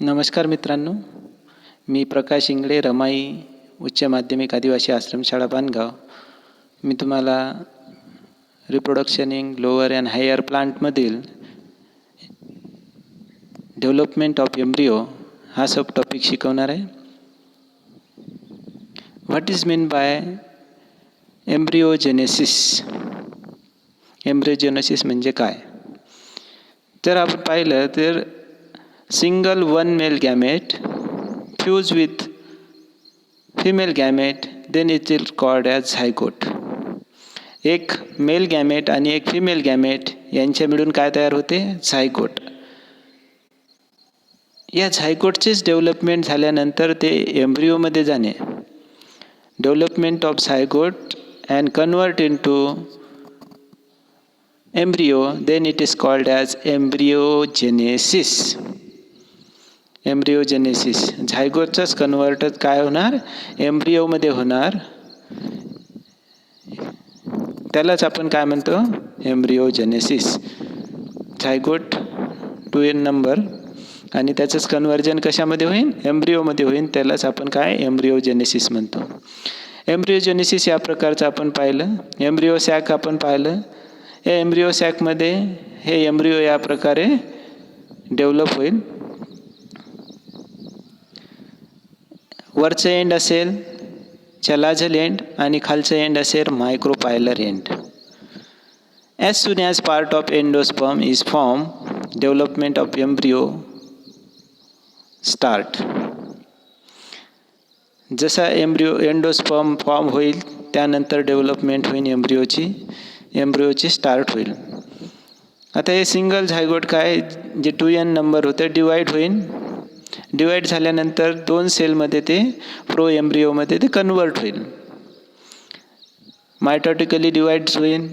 नमस्कार मित्रांनो, मी प्रकाश इंगळे, रमाई उच्च माध्यमिक आदिवासी आश्रमशाळा बांधगाव. मी तुम्हाला रिप्रोडक्शनिंग लोअर अँड हायर प्लांटमधील डेव्हलपमेंट ऑफ एम्ब्रिओ हा सब टॉपिक शिकवणार आहे. What is mean by embryogenesis? Embryogenesis म्हणजे काय? जर आपण पाहिलं तर single one male gamete fuse with female gamete, then it is called as zygote. एक मेल गॅमेट आणि एक फिमेल गॅमेट यांच्या मिळून काय तयार होते? झायगोट. या झायगोटचेच डेव्हलपमेंट झाल्यानंतर ते एम्ब्रिओमध्ये जाणे, development of zygote and convert into embryo, then it is called as embryogenesis. Embryogenesis झायगोटचाच कन्वर्ट काय होणार? एम्ब्रिओमध्ये होणार. त्यालाच आपण काय म्हणतो? एम्ब्रिओजेनेसिस. झायगोट 2n नंबर आणि त्याचंच कन्व्हर्जन कशामध्ये होईल? एम्ब्रिओमध्ये होईल. त्यालाच आपण काय? एम्ब्रिओजेनेसिस म्हणतो. एम्ब्रिओजेनेसिस या प्रकारचं आपण पाहिलं. एम्ब्रिओ सॅक आपण पाहिलं. या एम्ब्रिओ सॅकमध्ये हे एम्ब्रिओ या प्रकारे डेव्हलप होईल. वरचं एंड असेल चॅलाझल एंड आणि खालचं एंड असेल micropylar end. As soon as part of endosperm is form, development of embryo start. जसा एंडोस्पर्म फॉर्म होईल त्यानंतर डेव्हलपमेंट होईल एम्ब्रिओची स्टार्ट होईल. आता हे सिंगल झायगोट काय जे 2n नंबर होतं डिवाईड होईल. डिवाईड झाल्यानंतर 2 सेलमध्ये ते प्रो एम्ब्रिओमध्ये ते कन्वर्ट होईल. मायटॉटिकली डिवाईड होईल.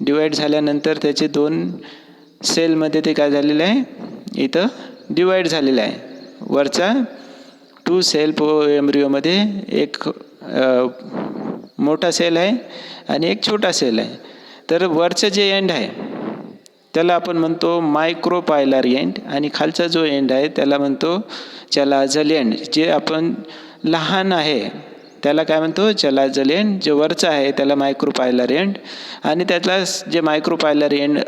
डिवाईड झाल्यानंतर त्याचे 2 सेलमध्ये ते काय झालेलं आहे? इथं डिवाईड झालेलं आहे. वरचा 2 सेल प्रो एम्ब्रिओमध्ये एक मोठा सेल आहे आणि एक छोटा सेल आहे. तर वरचं जे एंड आहे त्याला आपण म्हणतो मायक्रोपायलर एंड आणि खालचा जो एंड आहे त्याला म्हणतो चॅलाझल एंड. जे आपण लहान आहे त्याला काय म्हणतो? चॅलाझल एंड. जे वरचं आहे त्याला मायक्रोपायलर एंड आणि त्यातला जे मायक्रोपायलर एंड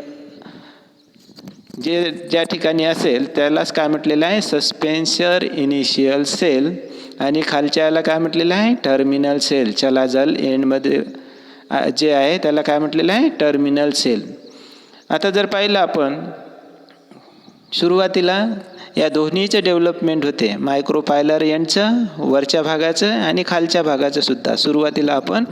जे ज्या ठिकाणी असेल त्यालाच काय म्हटलेलं आहे? सस्पेन्सर इनिशियल सेल आणि खालच्याला काय म्हटलेलं आहे? Terminal sale. चॅलाझल एंडमध्ये जे आहे त्याला काय म्हटलेलं आहे? Terminal cell. आता जर पाहिलं आपण सुरुवातीला या दोन्हीचं डेव्हलपमेंट होते, मायक्रोपायलर एंडचं वरच्या भागाचं आणि खालच्या भागाचं सुद्धा. सुरुवातीला आपण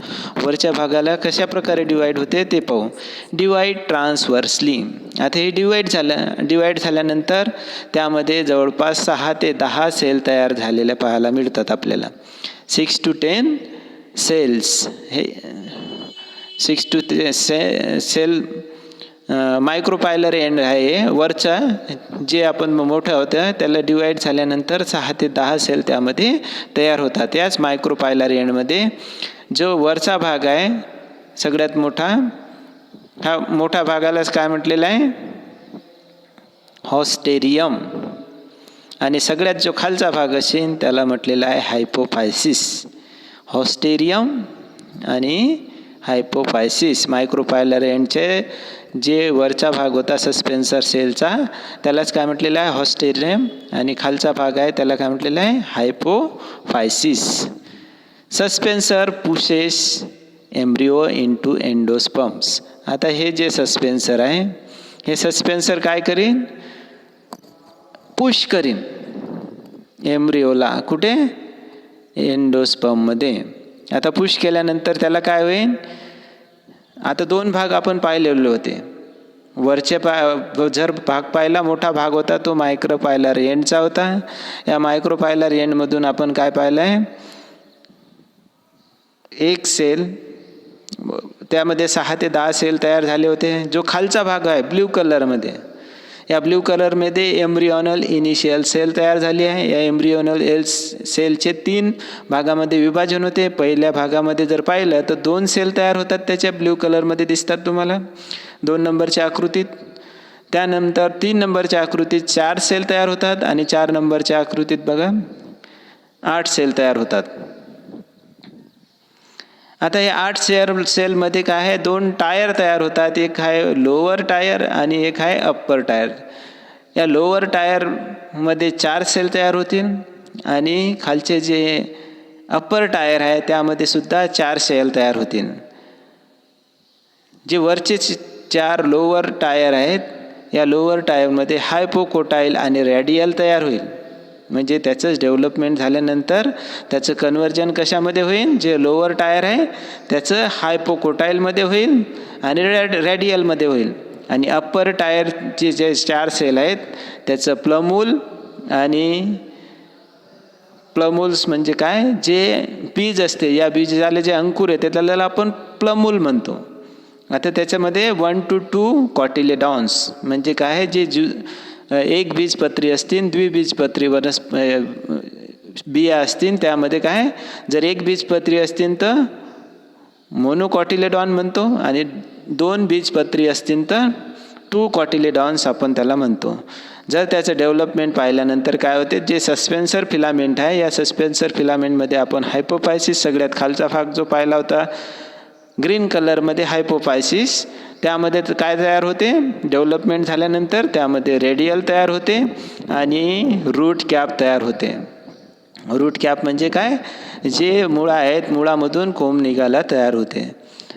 वरच्या भागाला कशा प्रकारे डिवाईड होते ते पाहू. डिवाईड ट्रान्सवर्सली. आता हे डिवाईड झाल्यानंतर त्यामध्ये जवळपास 6 ते 10 सेल तयार झालेल्या पाहायला मिळतात आपल्याला. 6 to 10 सेल्स. हे 6 to 10 सेल मायक्रोपायलर एंड आहे. वरचा जे आपण मोठं होतं त्याला डिवाईड झाल्यानंतर 6 ते 10 सेल त्यामध्ये तयार होतात. याच मायक्रोपायलर एंडमध्ये जो वरचा भाग आहे सगळ्यात मोठा, हा मोठ्या भागालाच काय म्हटलेलं आहे? हॉस्टेरियम. आणि सगळ्यात जो खालचा भाग असेल त्याला म्हटलेला आहे हायपोफायसिस. हॉस्टेरियम आणि हायपोफायसिस. मायक्रोपायलर एंडचे जे वरचा भाग होता सस्पेन्सर सेलचा त्यालाच काय म्हटलेलं आहे? हॉस्टेरियम. आणि खालचा भाग आहे त्याला काय म्हटलेलं आहे? हायपोफायसिस. Suspensor pushes embryo into endosperms. आता हे जे सस्पेन्सर आहे हे सस्पेन्सर काय करीन? पुश करीन एम्ब्रिओला. कुठे? एंडोस्पर्ममध्ये. आता पुश केल्यानंतर त्याला काय होईल? आता 2 भाग आपण पाहिलेले होते. वरचे जर भाग पाहिला मोठा भाग होता तो मायक्रोपायलर एंडचा होता. या मायक्रोपायलर एंडमधून आपण काय पाहिलं आहे? एक सेल, त्यामध्ये 6 ते 10 सेल तयार झाले होते. जो खालचा भाग आहे ब्ल्यू कलरमध्ये, या ब्ल्यू कलरमध्ये एम्ब्रिओनल इनिशियल सेल तयार झाली आहे. या एम्ब्रिओनल सेलचे 3 भागामध्ये विभाजन होते. पहिल्या भागामध्ये जर पाहिलं तर 2 सेल तयार होतात, त्याच्या ब्ल्यू कलरमध्ये दिसतात तुम्हाला 2 नंबरच्या आकृतीत. त्यानंतर 3 नंबरच्या आकृतीत 4 सेल तयार होतात आणि 4 नंबरच्या आकृतीत बघा 8 सेल तयार होतात. आता हे 8 सेलमध्ये काय आहे, 2 टायर तयार होतात. एक आहे लोअर टायर आणि एक आहे अप्पर टायर. या लोअर टायरमध्ये 4 सेल तयार होतील आणि खालचे जे अप्पर टायर आहे त्यामध्ये सुद्धा 4 सेल तयार होतील. जे वरचे 4 लोअर टायर आहेत, या लोअर टायरमध्ये हायपोकोटाईल आणि रॅडियल तयार होईल. म्हणजे त्याचंच डेव्हलपमेंट झाल्यानंतर त्याचं कन्व्हर्जन कशामध्ये होईल, जे लोअर टायर आहे त्याचं हायपोकोटाईलमध्ये होईल आणि रॅडियलमध्ये होईल. आणि अप्पर टायरचे जे 4 सेल आहेत त्याचं प्लमूल आणि प्लमूल्स म्हणजे काय, जे बीज असते, या बीजाला जे अंकुर येते त्याला आपण प्लमूल म्हणतो. आता त्याच्यामध्ये 1 to 2 कॉटिलेडॉन्स म्हणजे काय, जे एक बीजपत्री असतील, द्विबीजपत्री बिया असतील, त्यामध्ये काय, जर एक बीजपत्री असतील तर मोनोकॉटिलेडॉन म्हणतो आणि 2 बीजपत्री असतील तर 2 कॉटिलेडॉन्स आपण त्याला म्हणतो. जर त्याचं डेव्हलपमेंट पाहिल्यानंतर काय होते, जे सस्पेन्सर फिलामेंट आहे, या सस्पेन्सर फिलामेंटमध्ये आपण हायपोफायसिस, सगळ्यात खालचा भाग जो पाहिला होता ग्रीन कलरमध्ये हायपोफायसिस, त्यामध्ये काय तयार होते, डेव्हलपमेंट झाल्यानंतर त्यामध्ये रेडियल तयार होते आणि रूट कॅप तयार होते. रूट कॅप म्हणजे काय, जे मुळा आहेत, मुळामधून कोंब निघायला तयार होते.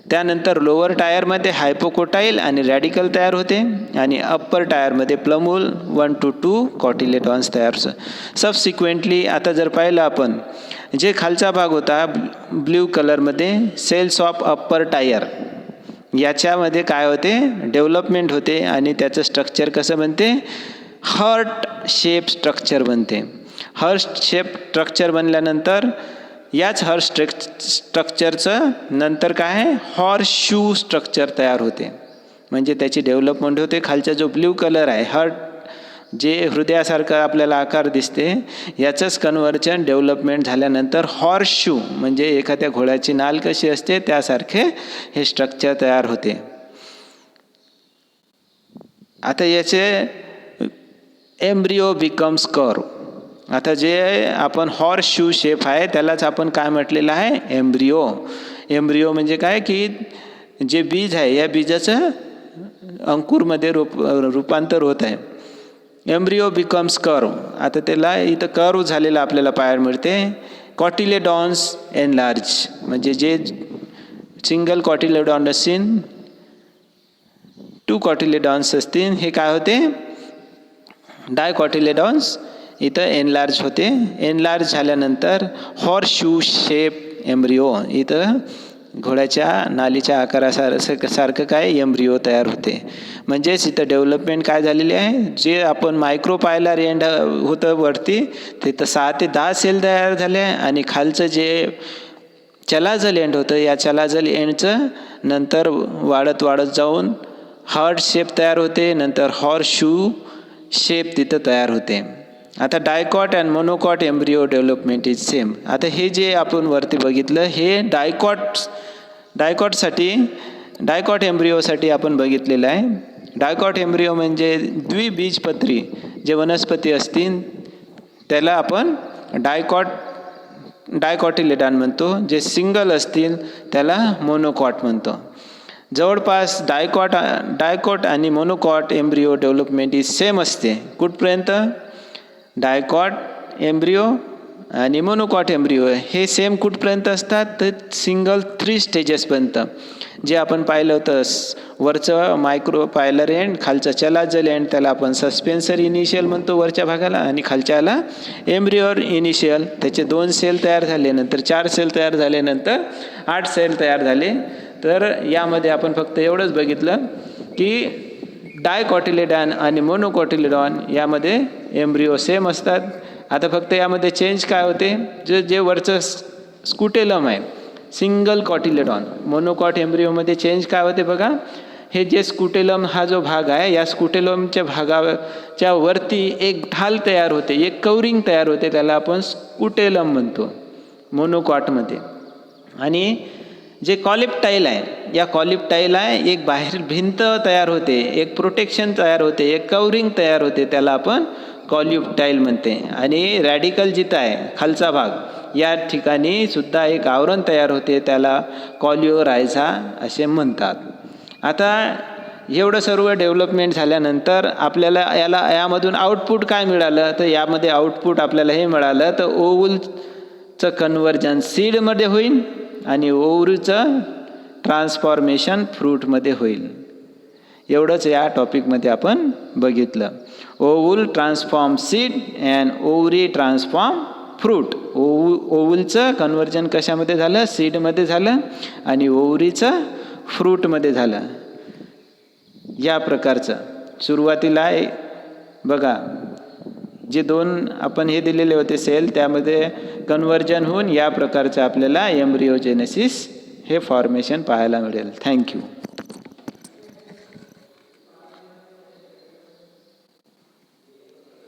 त्यानंतर लोअर टायरमध्ये हायपोकोटाईल आणि रॅडिकल तयार होते आणि अप्पर टायरमध्ये प्लमूल 1 to 2 कॉटिलेडॉन्स तयार. सबसिक्वेंटली आता जर पाहिलं आपण, जे खालचा भाग होता ब्ल्यू कलरमध्ये सेल्स ऑफ अप्पर टायर, याच्यामध्ये काय होते, डेव्हलपमेंट होते आणि त्याचं स्ट्रक्चर कसं बनते, हर्ट शेप स्ट्रक्चर बनते. हर्ट शेप स्ट्रक्चर बनल्यानंतर याच हर्ट स्ट्रक्चरचं नंतर काय आहे, हॉर्स शू स्ट्रक्चर तयार होते. म्हणजे त्याची डेव्हलपमेंट होते. खालचा जो ब्ल्यू कलर आहे, हर्ट जे हृदयासारखं आपल्याला आकार दिसते, याचंच कन्व्हर्जन डेव्हलपमेंट झाल्यानंतर हॉर्स शू म्हणजे एखाद्या घोड्याची नाल कशी असते त्यासारखे हे स्ट्रक्चर तयार होते. आता याचे एम्ब्रिओ बिकम्स कर्व. आता जे आपण हॉर्स शू शेप आहे त्यालाच आपण काय म्हटलेलं आहे, एम्ब्रिओ. एम्ब्रिओ म्हणजे काय, की जे बीज आहे या बीजाचं अंकुरमध्ये रूपांतर होत आहे. Embryo becomes curve. आता त्याला इथं कर्व झालेला आपल्याला पाहायला मिळते. कॉटिलेडॉन्स एनलार्ज म्हणजे जे सिंगल कॉटिलेडॉन असतील, 2 कॉटिलेडॉन्स असतील, हे काय होते, डायकॉटिलेडॉन्स इथं एनलार्ज होते. एनलार्ज झाल्यानंतर हॉर्स शू शेप एम्ब्रिओ, इथं घोड्याच्या नालीच्या आकारासारखं काय एम्ब्रिओ तयार होते. म्हणजेच इथं डेव्हलपमेंट काय झालेली आहे, जे आपण मायक्रोपायलर एंड होतं वरती तिथं 6 ते 10 सेल तयार झाले आणि खालचं जे चलाजल एंड होतं, या चलाजल एंडचं नंतर वाढत जाऊन हार्ट शेप तयार होते, नंतर हॉर्स शू शेप तिथं तयार होते. आता dicot and monocot embryo development is same. आता हे जे आपण वरती बघितलं हे डायकॉट एम्ब्रिओसाठी आपण बघितलेलं आहे. डायकॉट एम्ब्रिओ म्हणजे द्विबीजपत्री जे वनस्पती असतील त्याला आपण डायकॉटिलेडॉन म्हणतो. जे सिंगल असतील त्याला मोनोकॉट म्हणतो. जवळपास डायकॉट आणि monocot embryo development is same असते. कुठपर्यंत, डायकॉट एम्ब्रिओ आणि मोनोकॉट एम्ब्रिओ हे सेम कुठपर्यंत असतात, तर सिंगल 3 स्टेजेसपर्यंत. जे आपण पाहिलं होतं वरचं मायक्रोपायलर एंड, खालचं चलाजल एंड त्याला आपण सस्पेन्सर इनिशियल म्हणतो वरच्या भागाला, आणि खालच्याला एम्ब्रिओर इनिशियल. त्याचे 2 सेल तयार झाले, नंतर 4 सेल तयार झाले, नंतर 8 सेल तयार झाले. तर यामध्ये आपण फक्त एवढंच बघितलं की डायकॉटिलेडॉन आणि मोनोकॉटिलेडॉन यामध्ये एम्ब्रिओ सेम असतात. आता फक्त यामध्ये चेंज काय होते, जे वरचं स्कुटेलम आहे सिंगल कॉटिलेडॉन, मोनोकॉट एम्ब्रिओमध्ये चेंज काय होते बघा, हे जे स्कुटेलम हा जो भाग आहे या स्कुटेलमच्या भागाच्या वरती एक ढाल तयार होते, एक कवरिंग तयार होते, त्याला आपण स्कुटेलम म्हणतो मोनोकॉटमध्ये. आणि जे कॉलिप्टाईल आहे, या कॉलिप्टाईल आहे एक बाहेर भिंत तयार होते, एक प्रोटेक्शन तयार होते, एक कवरिंग तयार होते, त्याला आपण कॉलिप्टाईल म्हणते. आणि रॅडिकल जिथं आहे खालचा भाग या ठिकाणी सुद्धा एक आवरण तयार होते, त्याला कॉलिओरायझा असे म्हणतात. आता एवढं सर्व डेव्हलपमेंट झाल्यानंतर आपल्याला यामधून आउटपुट काय मिळालं, तर यामध्ये आउटपुट आपल्याला हे मिळालं तर ओव्हलचं कन्व्हर्जन सीडमध्ये होईल आणि ओव्हरीचं ट्रान्सफॉर्मेशन फ्रूटमध्ये होईल. एवढंच या टॉपिकमध्ये आपण बघितलं. Ovule transform seed and ovary transform fruit. ओव्हलचं कन्व्हर्जन कशामध्ये झालं, सीडमध्ये झालं आणि ओव्हरीचं फ्रूटमध्ये झालं. या प्रकारचं सुरुवातीला बघा जे 2 आपण हे दिलेले होते सेल, त्यामध्ये कन्व्हर्जन होऊन या प्रकारचं आपल्याला एम्ब्रिओजेनेसिस हे फॉर्मेशन पाहायला मिळेल. थँक्यू.